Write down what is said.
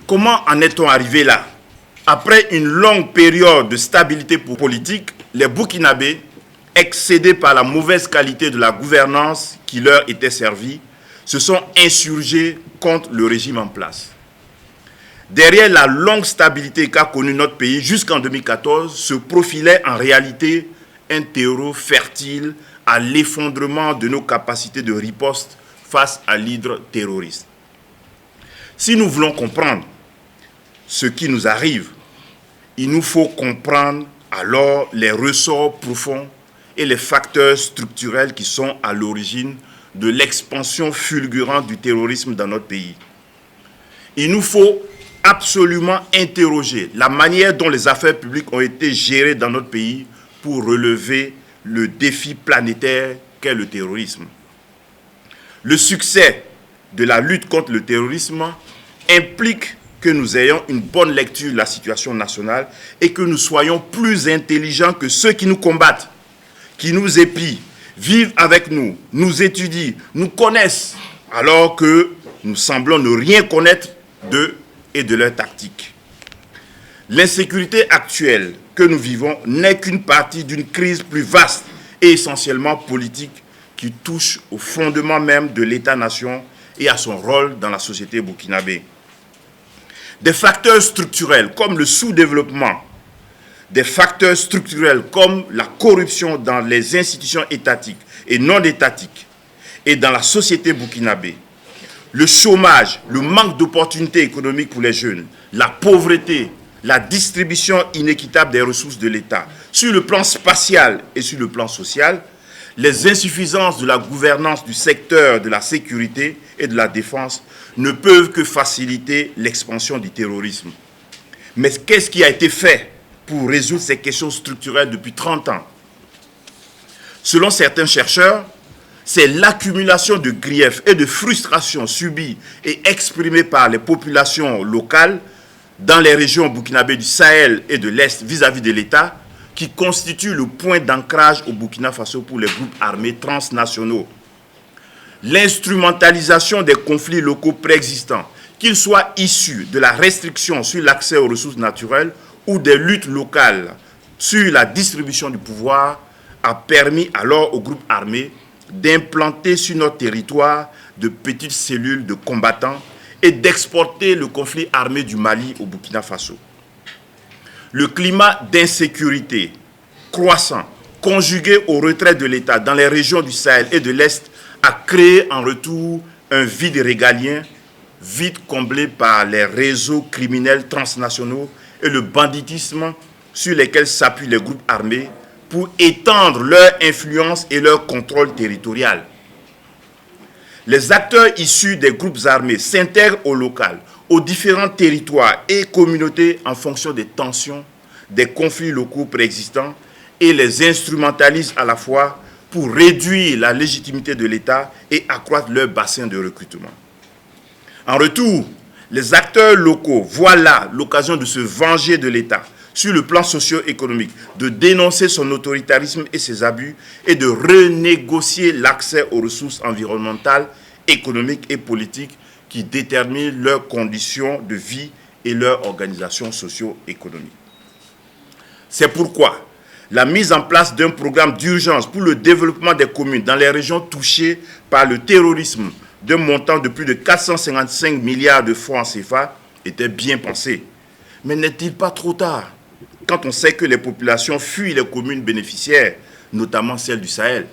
Comment en est-on arrivé là? Après une longue période de stabilité politique, les Burkinabés, excédés par la mauvaise qualité de la gouvernance qui leur était servie, se sont insurgés contre le régime en place. Derrière la longue stabilité qu'a connue notre pays jusqu'en 2014, se profilait en réalité un terreau fertile à l'effondrement de nos capacités de riposte face à l'hydre terroriste. Si nous voulons comprendre ce qui nous arrive, il nous faut comprendre alors les ressorts profonds et les facteurs structurels qui sont à l'origine de l'expansion fulgurante du terrorisme dans notre pays. Il nous faut absolument interroger la manière dont les affaires publiques ont été gérées dans notre pays pour relever le défi planétaire qu'est le terrorisme. Le succès de la lutte contre le terrorisme implique que nous ayons une bonne lecture de la situation nationale et que nous soyons plus intelligents que ceux qui nous combattent, qui nous épient, vivent avec nous, nous étudient, nous connaissent, alors que nous semblons ne rien connaître d'eux et de leurs tactiques. L'insécurité actuelle que nous vivons n'est qu'une partie d'une crise plus vaste et essentiellement politique qui touche au fondement même de l'État-nation et à son rôle dans la société burkinabé. Des facteurs structurels comme le sous-développement, des facteurs structurels comme la corruption dans les institutions étatiques et non étatiques et dans la société burkinabé, le chômage, le manque d'opportunités économiques pour les jeunes, la pauvreté, la distribution inéquitable des ressources de l'État, sur le plan spatial et sur le plan social, les insuffisances de la gouvernance du secteur de la sécurité et de la défense ne peuvent que faciliter l'expansion du terrorisme. Mais qu'est-ce qui a été fait pour résoudre ces questions structurelles depuis 30 ans? Selon certains chercheurs, c'est l'accumulation de griefs et de frustrations subies et exprimées par les populations locales dans les régions burkinabées du Sahel et de l'Est vis-à-vis de l'État qui constitue le point d'ancrage au Burkina Faso pour les groupes armés transnationaux. L'instrumentalisation des conflits locaux préexistants, qu'ils soient issus de la restriction sur l'accès aux ressources naturelles ou des luttes locales sur la distribution du pouvoir, a permis alors aux groupes armés d'implanter sur notre territoire de petites cellules de combattants et d'exporter le conflit armé du Mali au Burkina Faso. Le climat d'insécurité croissant, conjugué au retrait de l'État dans les régions du Sahel et de l'Est, a créé en retour un vide régalien, vide comblé par les réseaux criminels transnationaux et le banditisme sur lesquels s'appuient les groupes armés pour étendre leur influence et leur contrôle territorial. Les acteurs issus des groupes armés s'intègrent au local, aux différents territoires et communautés en fonction des tensions, des conflits locaux préexistants et les instrumentalisent à la fois pour réduire la légitimité de l'État et accroître leur bassin de recrutement. En retour, les acteurs locaux voient là l'occasion de se venger de l'État sur le plan socio-économique, de dénoncer son autoritarisme et ses abus et de renégocier l'accès aux ressources environnementales, économiques et politiques qui déterminent leurs conditions de vie et leur organisation socio-économique. C'est pourquoi la mise en place d'un programme d'urgence pour le développement des communes dans les régions touchées par le terrorisme d'un montant de plus de 455 milliards de francs CFA était bien pensée. Mais n'est-il pas trop tard quand on sait que les populations fuient les communes bénéficiaires, notamment celles du Sahel?